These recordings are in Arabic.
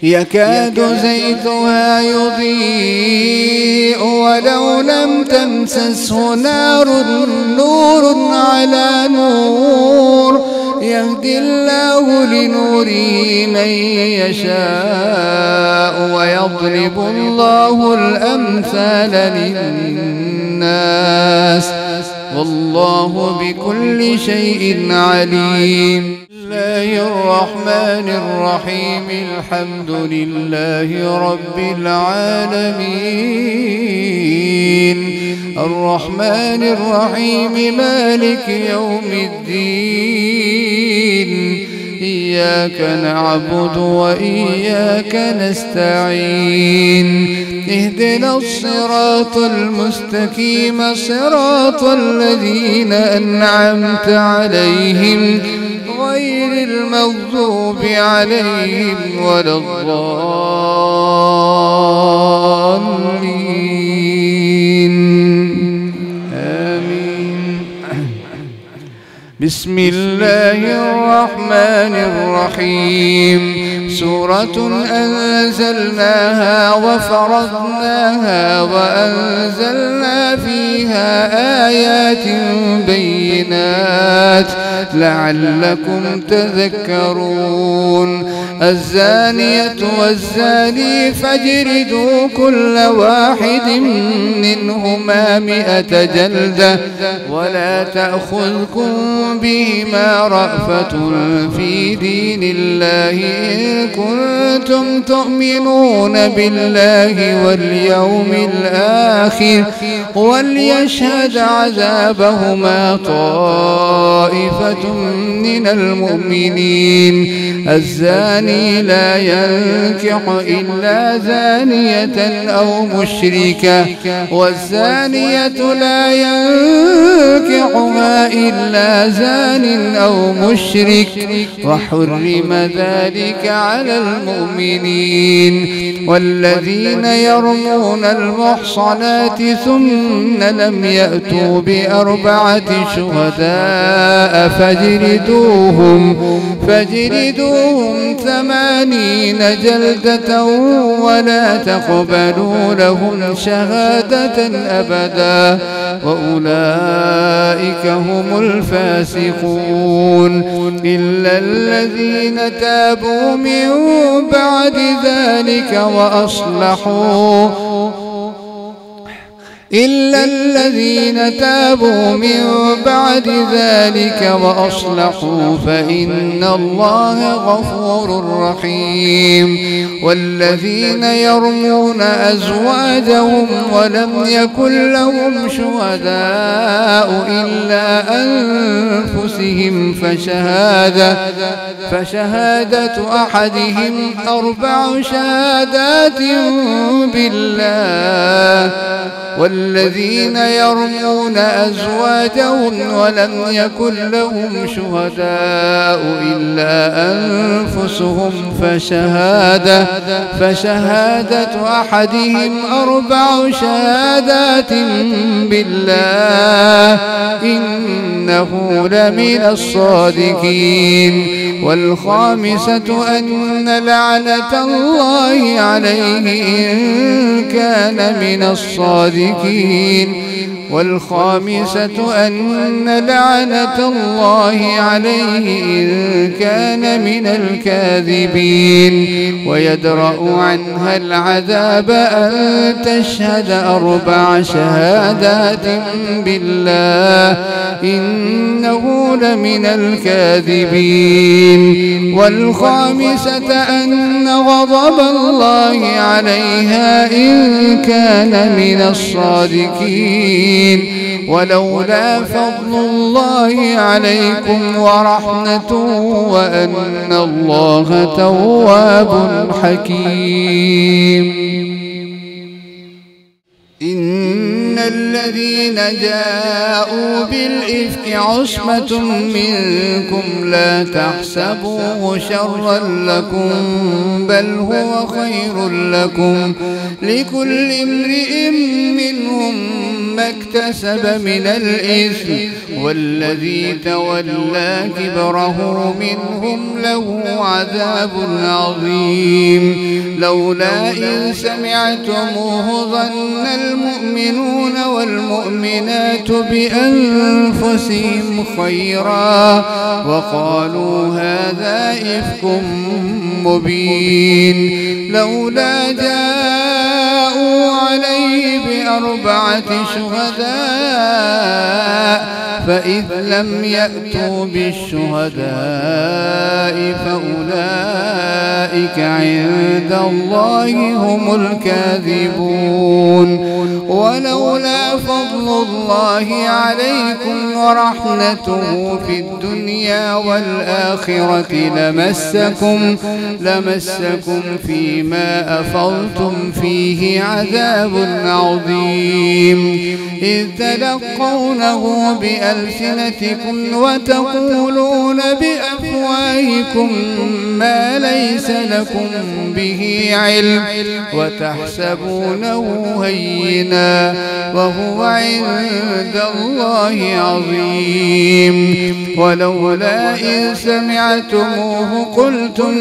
يكاد زيتها يضيء ولو لم تمسسه نار، نور على نور، يهدي الله لنوره من يشاء ويضرب الله الأمثال للناس والله بكل شيء عليم. بسم الله الرحمن الرحيم. الحمد لله رب العالمين الرحمن الرحيم مالك يوم الدين، إياك نعبد وإياك نستعين، اهدنا الصراط المستقيم صراط الذين أنعمت عليهم غير المغضوب عليهم ولا الضالين آمين. بسم الله الرحمن الرحيم. سورة أنزلناها وفرضناها وأنزلنا فيها آيات بينات لعلكم تذكرون. الزانية والزاني فاجلدوا كل واحد منهما 100 جلدة ولا تأخذكم بهما رأفة في دين الله إن كنتم تؤمنون بالله واليوم الآخر وليشهد عذابهما طائفة من المؤمنين. الزاني لا ينكح إلا زانية أو مشركة والزانية لا ينكحها إلا زان أو مشرك وحرم ذلك على المؤمنين. والذين يرمون المحصنات ثم لم يأتوا ب4 شهداء فاجلدوهم 80 جلدة ولا تقبلوا لهم شهادة أبدا وأولئك هم الفاسقون. إلا الذين تابوا من بعد ذلك وأصلحوا فإن الله غفور رحيم. والذين يرمون أزواجهم ولم يكن لهم شهداء إلا أنفسهم فشهادة أحدهم 4 شهادات بالله. والذين يرمون أزواجهم ولم يكن لهم شهداء إلا أنفسهم فشهادة أحدهم 4 شهادات بالله إنه لمن الصادقين. والخامسة أن لعنة الله عليه إن كان من الصادقين. والخامسة أن لعنة الله عليه إن كان من الكاذبين. ويدرأ عنها العذاب أن تشهد 4 شهادات بالله إنه لمن الكاذبين. والخامسة أن غضب الله عليها إن كان من الصادقين. ولولا فضل الله عليكم ورحمته وأن الله تواب حكيم. إن الذين جاءوا بالإفك عصبة منكم لا تحسبوه شرا لكم بل هو خير لكم لكل امرئ منهم ما اكتسب من الإثم والذي تولى كبره منهم له عذاب عظيم لولا إن سمعتموه ظن المؤمنون والمؤمنات بأنفسهم خيرا وقالوا هذا إفك مبين لولا جاءوا عليه ب4 شهداء فإذ لم يأتوا بالشهداء فأولئك عند الله هم الكاذبون ولولا فضل الله عليكم ورحمته في الدنيا والآخرة لمسكم فيما أفضتم فيه عذاب عظيم إذ تلقونه بألسنتكم وتقولون بأفواهكم ما ليس لكم به علم وتحسبونه هينا وهو عند الله عظيم ولولا إن سمعتموه قلتم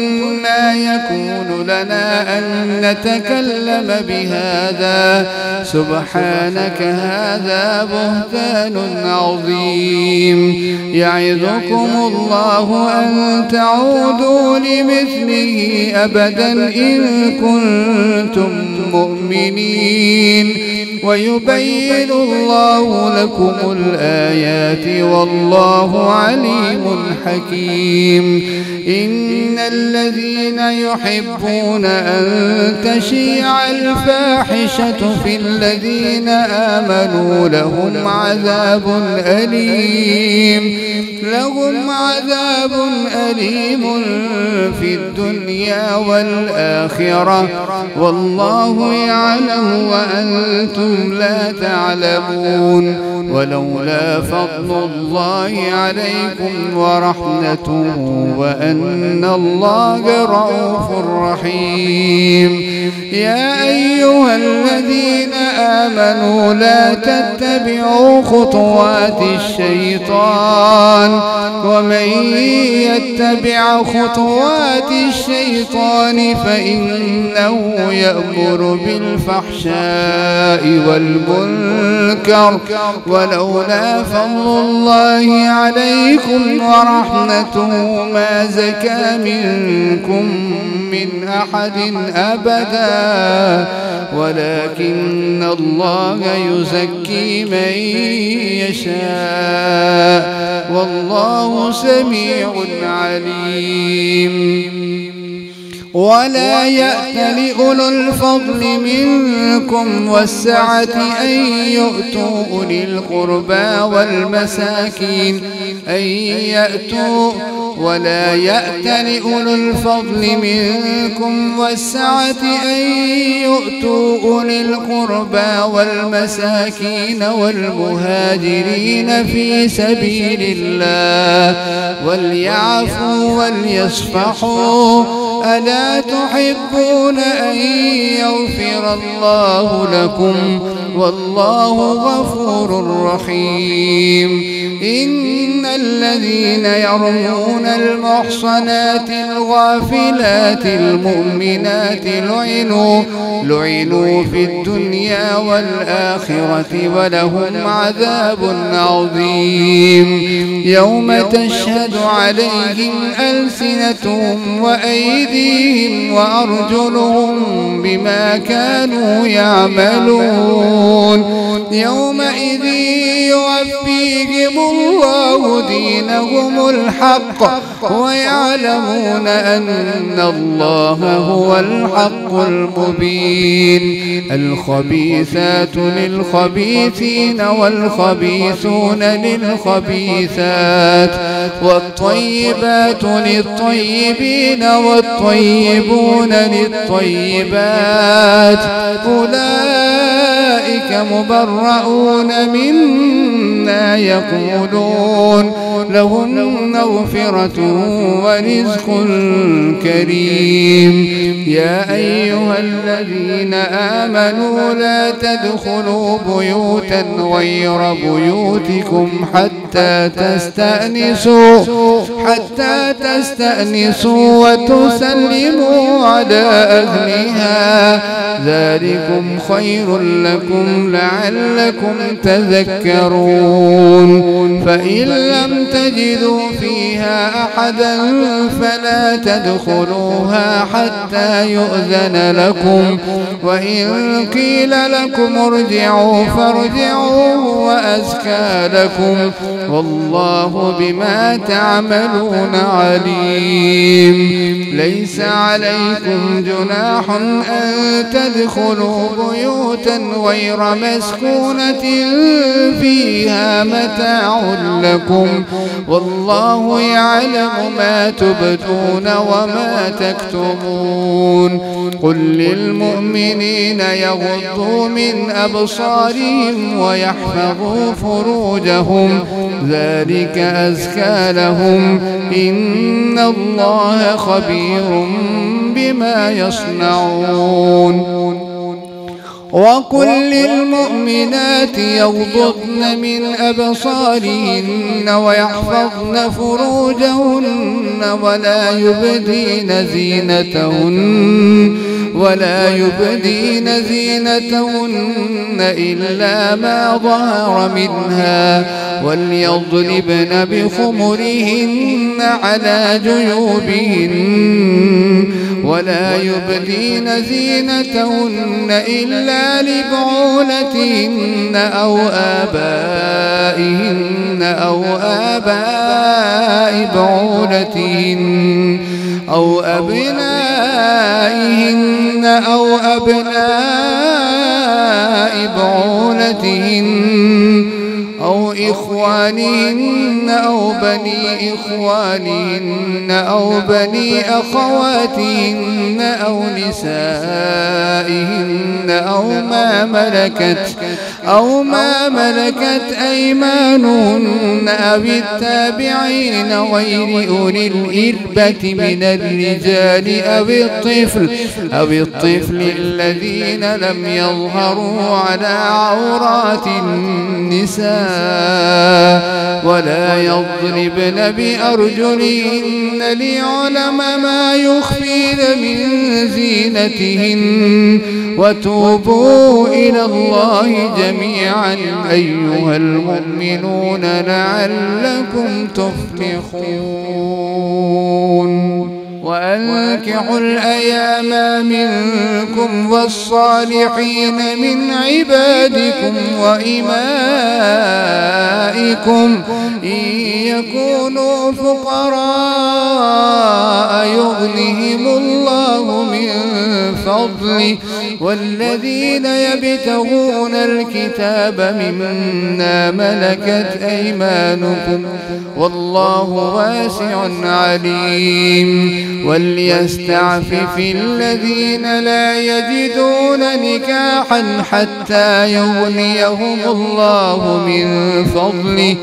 ما يكون لنا أن نتكلم بهذا سبحانك هذا بهتان عظيم يعظكم الله أن تعودوا لمثله أبدا إن كنتم مؤمنين ويبين الله لكم الآيات والله عليم حكيم إن الذين يحبون أن تشيع الفاحشة في الذين آمنوا لهم عذاب أليم في الدنيا والآخرة والله يعلم وأنتم لا تعلمون ولولا فضل الله عليكم ورحمته وأن الله رؤوف رحيم يا أيها الذين آمنوا لا تتبعوا خطوات الشيطان ومن يتبع خطوات الشيطان فإنه يأمر بالفحشاء والمنكر ولولا فضل الله عليكم ورحمته ما زكى منكم من أحد أبدا ولكن الله يزكي من يشاء والله سميع عليم ولا يأت لأولو الفضل منكم والسعة أن يؤتوا أولي القربى والمساكين ولا يأت لأولو الفضل منكم والسعة أن يؤتوا أولي القربى والمساكين والمهاجرين في سبيل الله وليعفوا وليصفحوا ألا تحبون أن يغفر الله لكم والله غفور رحيم إن الذين يرمون المحصنات الغافلات المؤمنات لعنوا في الدنيا والآخرة ولهم عذاب عظيم يوم تشهد عليهم ألسنتهم وأيديهم وأرجلهم بما كانوا يعملون يومئذ يوفيهم الله دينهم الحق ويعلمون أن الله هو الحق المبين الخبيثات للخبيثين والخبيثون للخبيثات والطيبات للطيبين والطيبون للطيبات أولئك مبرؤون مما يقولون لهم مغفرة ورزق كريم. يا أيها الذين آمنوا لا تدخلوا بيوتا غير بيوتكم حتى تستأنسوا وتسلموا على أهلها، ذلكم خير لكم لعلكم تذكرون. فإن لم تجدوا فيها أحدا فلا تدخلوها حتى يؤذن لكم، وإن قيل لكم ارجعوا فارجعوا وأزكى لكم، والله بما تعملون عليم. ليس عليكم جناح أن تدخلوا بيوتا غير مسكونة فيها متاع لكم، والله يعلم ما تبدون وما تكتمون. قل للمؤمنين يغضوا من أبصارهم ويحفظوا فروجهم، ذلك أزكى لهم، إن الله خبير بما يصنعون. وقل للمؤمنات يغضضن من أبصارهن ويحفظن فروجهن ولا يبدين زينتهن إلا ما ظهر منها، وليضربن بخمرهن على جيوبهن، ولا يبدين زينتهن إلا لبعولتهن أو آبائهن أو آباء بعولتهن أو أبنائهن أو أبناء بعولتهن أو إخوانهن أو بني إخوانهن أو بني أخواتهن أو نسائهن أو ما ملكت أيمانهن أو التابعين غير أولي الإربة من الرجال أو الطفل الذين لم يظهروا على عورات النساء، ولا يضربن بأرجلهن ليعلم ما يخفين من زينتهن، وتوبوا إلى الله جميعا أيها المؤمنون لعلكم تفلحون. وأنكحوا الأيام منكم والصالحين من عبادكم وإمائكم إن يكونوا فقراء يغنهم الله من فضله، والذين يبتغون الكتاب مما ملكت أيمانكم والله واسع عليم. وليستعفف الذين لا يجدون نكاحا حتى يغنيهم الله من فضله،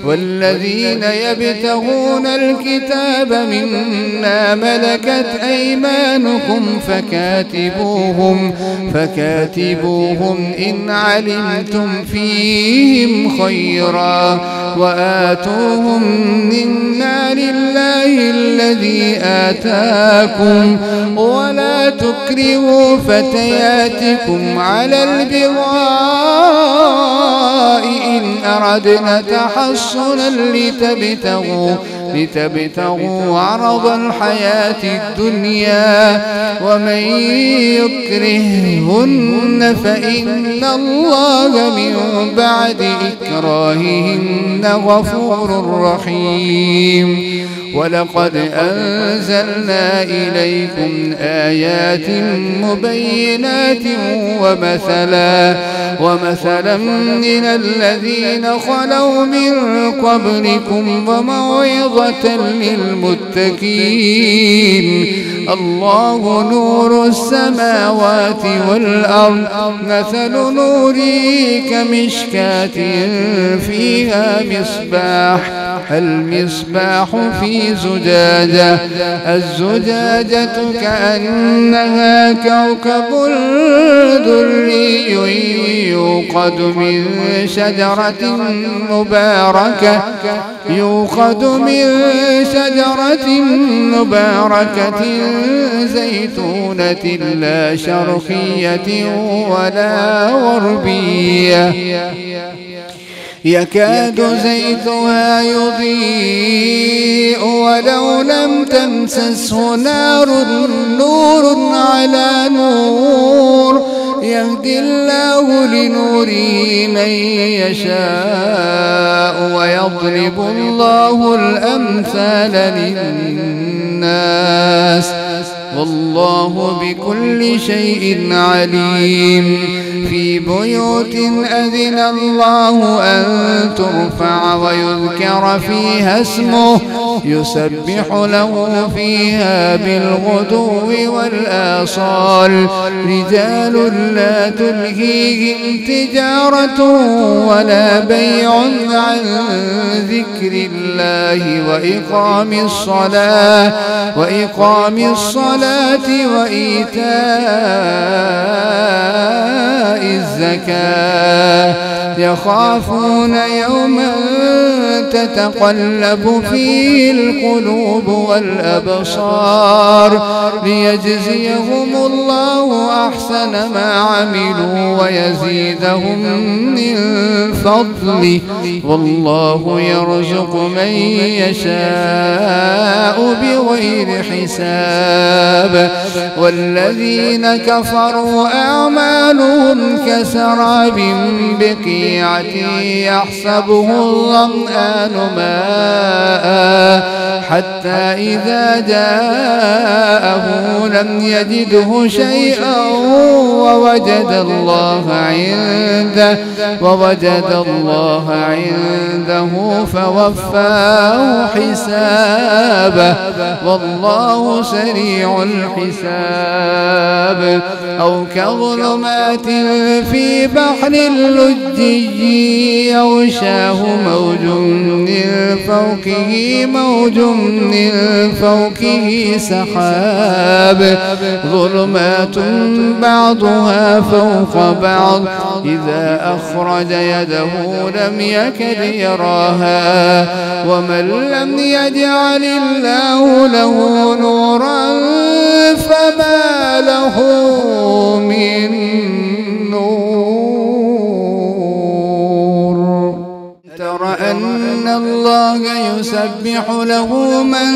والذين يبتغون الكتاب مما ملكت أيمانكم فكاتبوهم إن علمتم فيهم خيرا، وآتوهم مما لله الذي آتاكم، ولا تكرهوا فتياتكم على البغاء إن أردنا تحصنا لتبتغوا عرض الحياة الدنيا، ومن يكرههن فإن الله من بعد إكراههن غفور رحيم. ولقد أنزلنا إليكم آيات مبينات ومثلا من الذين خلوا من قبلكم وموعظة للمتقين. الله نور السماوات والأرض، مثل نوره كمشكاة فيها مصباح، المصباح في زجاجة الزجاجة كأنها كوكب دري يوقد من شجرة مباركة زيتونة لا شرقية ولا غربية يكاد زيتها يضيء ولو لم تمسسه نار نور على نور يهدي الله لنوره من يشاء ويضرب الله الأمثال للناس والله بكل شيء عليم في بيوت أذن الله أن ترفع ويذكر فيها اسمه يسبح له فيها بالغدو والآصال رجال لا تلهيهم تجارة ولا بيع عن ذكر الله وإقام الصلاة وإيتاء الزكاة يخافون يوما تتقلب فيه القلوب والأبصار ليجزيهم الله أحسن ما عملوا ويزيدهم من فضله والله يرزق من يشاء بغير حساب والذين كفروا أعمالهم كسراب بقيعة يحسبه الظمآن ماء حتى إذا جاءه لم يجده شيئا ووجد الله عنده فوفاه حسابه والله سريع الحساب أو كظلمات في بحر اللجي يغشاه موج من فوقه سحاب ظلمات بعضها فوق بعض إذا أخرج يده لم يكد يراها ومن لم يجعل الله له نورا فما له من نور ترى أن الله يسبح له من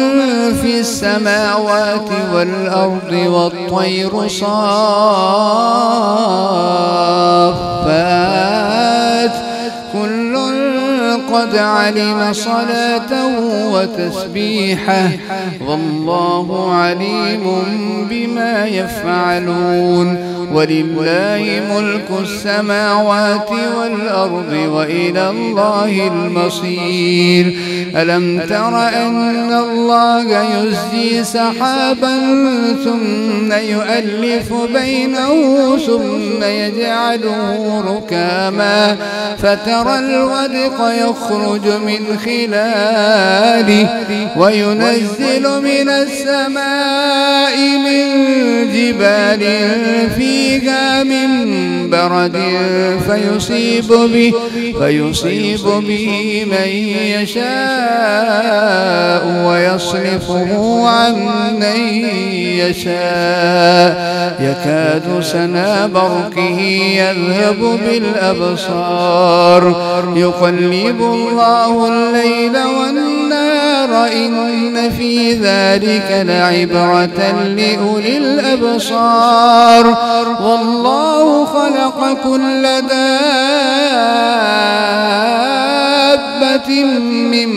في السماوات والأرض والطير صافات كل قد علم صلاته وتسبيحه والله عليم بما يفعلون ولله ملك السماوات والأرض وإلى الله المصير ألم تر أن الله يزجي سحابا ثم يؤلف بينه ثم يجعله ركاما فترى الودق يخرج من خلاله وينزل من السماء من جبال فيها من برد فيصيب به من يشاء ويصرفه عن من يشاء يكاد سنا برقه يذهب بالأبصار يقلب الله الليل والنهار إن في ذلك لعبرة لأولي الأبصار والله خلق كل دابة من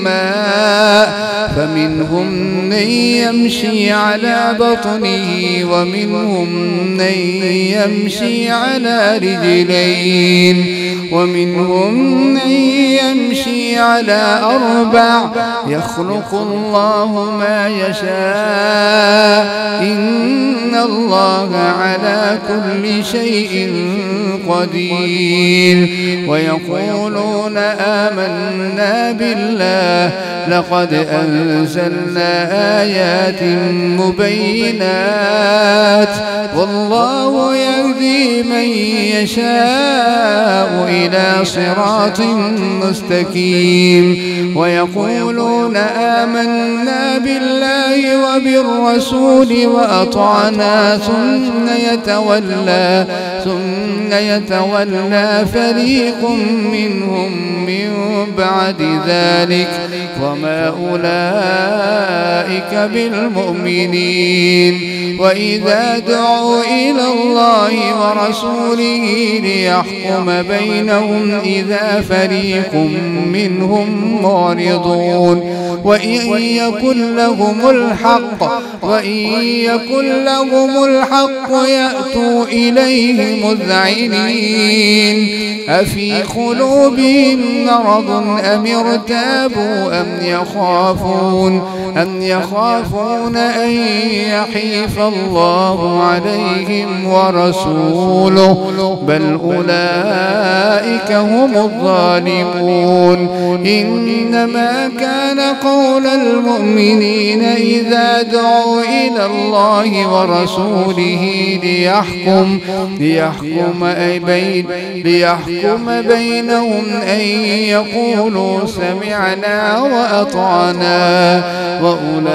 ماء فمنهم من يمشي على بطنه ومنهم من يمشي على رجلين ومنهم من يمشي على 4 يخلق الله ما يشاء إن الله على كل شيء قدير ويقولون آمنا بالله لقد أنزلنا آيات مبينات والله يهدي من يشاء إلى صراط مستقيم ويقولون آمنا بالله وبالرسول وأطعنا ثم يتولى فريق منهم من بعد ذلك وما أولئك بالمؤمنين وإذا دعوا إلى الله ورسوله ليحكم بينهم إذا فريق منهم معرضون وإن يكن لهم الحق يأتوا إليه مذعنين أفي قلوبهم مرض أم ارتابوا أم يخافون أن يحيف الله عليهم ورسوله بل أولئك هم الظالمون إنما كان قول المؤمنين إذا دعوا إلى الله ورسوله ليحكم بينهم أن يقولوا سمعنا وأطعنا وأولئك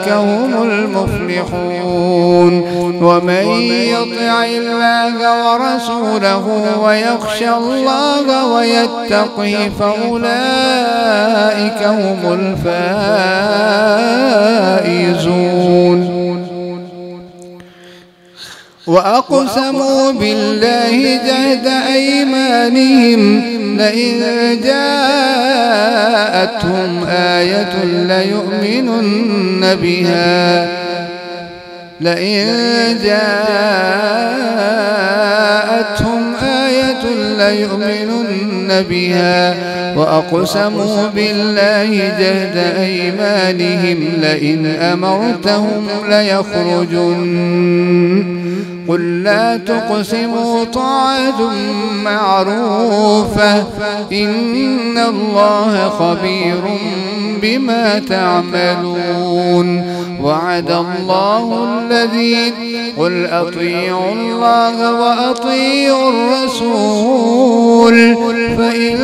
هم المفلحون ومن يطع الله ورسوله ويخشى الله ويتقه فأولئك هم الفائزون وأقسموا بالله جهد أيمانهم لئن جاءتهم آية ليؤمنن بها وأقسموا بالله جهد أيمانهم لئن أمرتهم ليخرجن قل لا تقسموا طاعة معروفة إن الله خبير بما تعملون وعد الله الذين قل أطيعوا الله وأطيعوا الرسول فإن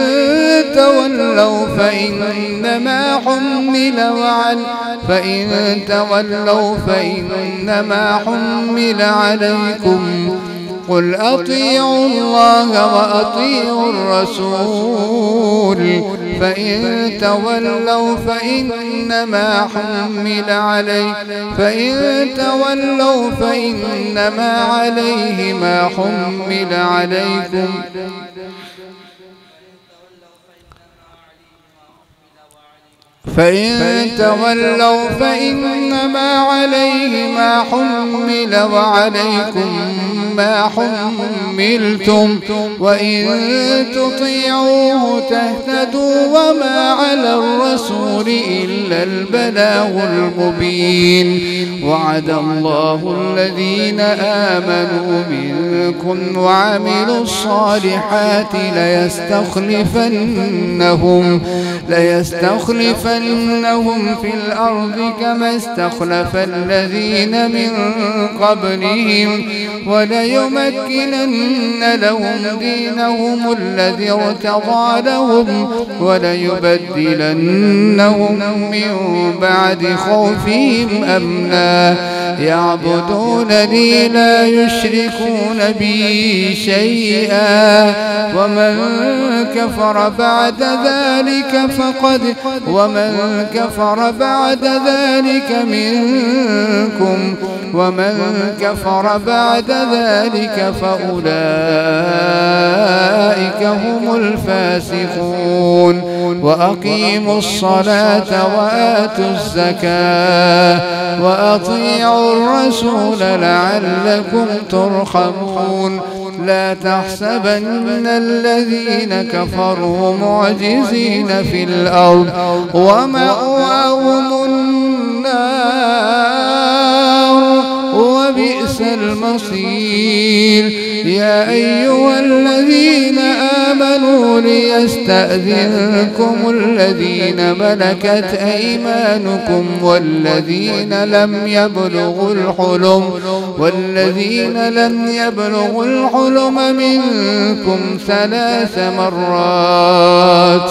تولوا فإنما حمل عليكم قل أطيعوا الله وأطيعوا الرسول فإن تولوا فإنما عليه ما حمل عليكم فإن تولوا فإنما عليه ما حمل وعليكم ما حملتم وإن تطيعوه تهتدوا وما على الرسول إلا البلاغ المبين وعد الله الذين آمنوا منكم وعملوا الصالحات ليستخلفنهم في الأرض كما استخلف الذين من قبلهم وليمكنن لهم دينهم الذي ارتضى لهم وليبدلنهم من بعد خوفهم أمنا يعبدونني لا يشركون بي شيئا ومن كفر بعد ذلك فأولئك هم الفاسقون وأقيموا الصلاة وآتوا الزكاة وأطيعوا الرسول لعلكم ترحمون لا تحسبن الذين كفروا معجزين في الأرض ومأواهم النار وبئس المصير. يا أيها الذين آمنوا ليستأذنكم الذين ملكت أيمانكم والذين لم يبلغوا الحلم منكم 3 مرات.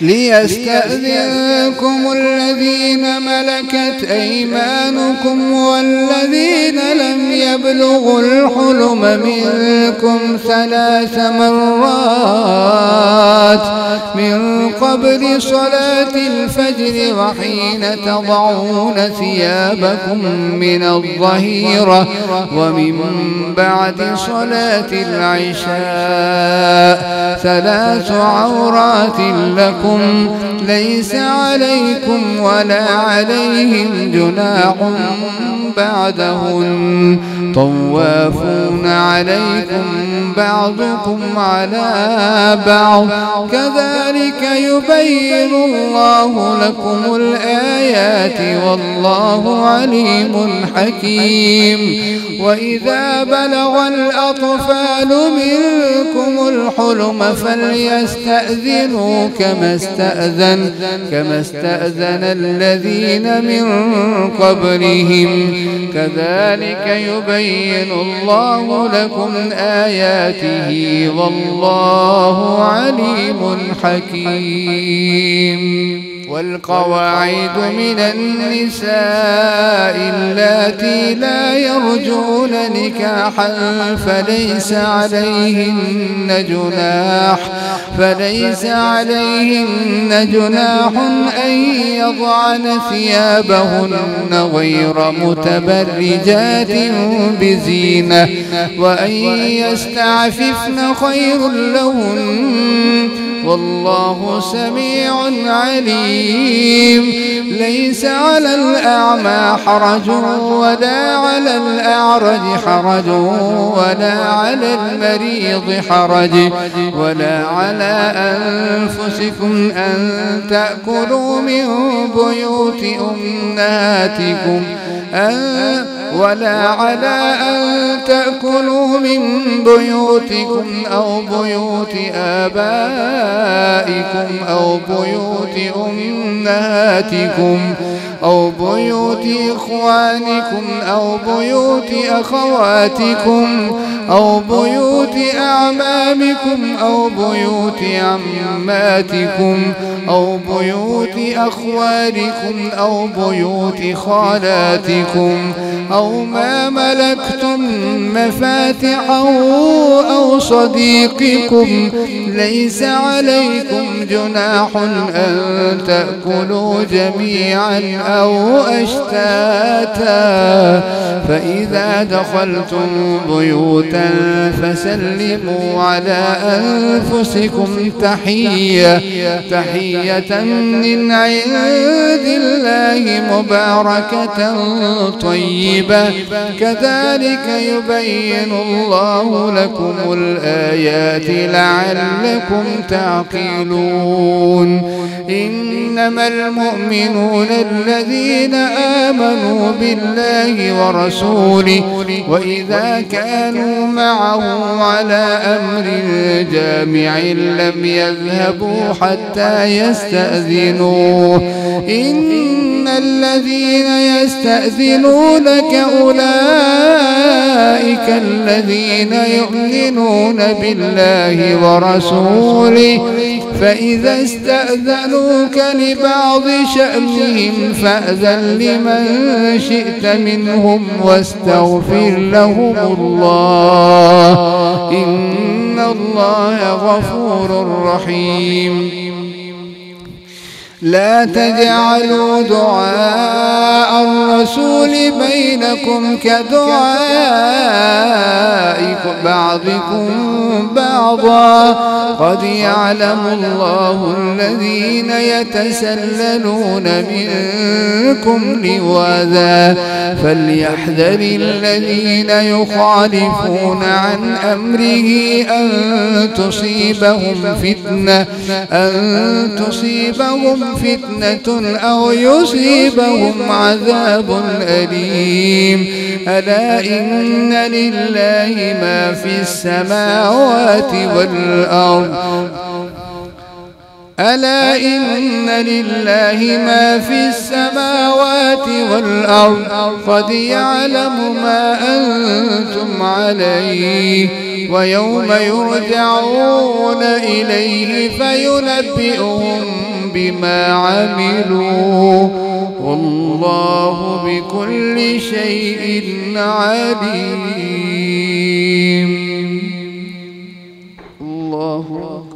ليستأذنكم الذين ملكت أيمانكم والذين لم يبلغوا الحلم منكم 3 مرات من قبل صلاة الفجر وحين تضعون ثيابكم من الظهيرة ومن بعد صلاة العشاء 3 عورات لكم ليس عليكم ولا عليهم جناح بعدهن طوافون عليكم بعضكم على بعض كذلك يبين الله لكم الآيات والله عليم حكيم. وإذا بلغ الأطفال منكم الحلم فليستأذنوا كما استأذن الذين من قبلهم كذلك يبين الله لكم آياته والله عليم حكيم. والقواعد من النساء اللاتي لا يرجون نكاحا فليس عليهن جناح أن يضعن ثيابهن غير متبرجات بزينة وأن يستعففن خير لهن والله سميع عليم. ليس على الأعمى حرج ولا على الأعرج حرج ولا على المريض حرج ولا على أنفسكم أن تأكلوا من بيوت أمهاتكم أو بيوت آبائكم أو بيوت أمهاتكم أو بيوت إخوانكم أو بيوت أخواتكم أو بيوت أعمامكم أو بيوت عماتكم أو بيوت أخوالكم أو بيوت خالاتكم أو ما ملكتم مفاتحه أو صديقكم ليس عليكم جناح أن تأكلوا جميعا أو أشتاتا فإذا دخلتم بيوتا فسلموا على أنفسكم تحية من عند الله مباركة طيبة كذلك يبين الله لكم الآيات لعلكم تعقلون. إنما المؤمنون الذين آمنوا بالله ورسوله وإذا كانوا معه على أمر جامع لم يذهبوا حتى يستأذنوه. إن الذين يستأذنونك أولئك الذين يؤمنون بالله ورسوله فإذا استأذنوك لبعض شأنهم فأذن لمن شئت منهم واستغفر لهم الله إن الله غفور رحيم. لا تجعلوا دعاء الرسول بينكم كدعاء بعضكم بعضا قد يعلم الله الذين يتسللون منكم لواذا فليحذر الذين يخالفون عن أمره أن تصيبهم فتنة أو يصيبهم عذاب أليم ألا إن لله ما في السماوات والأرض ألا إن لله ما في السماوات والأرض قد يعلم ما أنتم عليه ويوم يرجعون إليه فينبئهم بما عملوا والله بكل شيء عليم. الله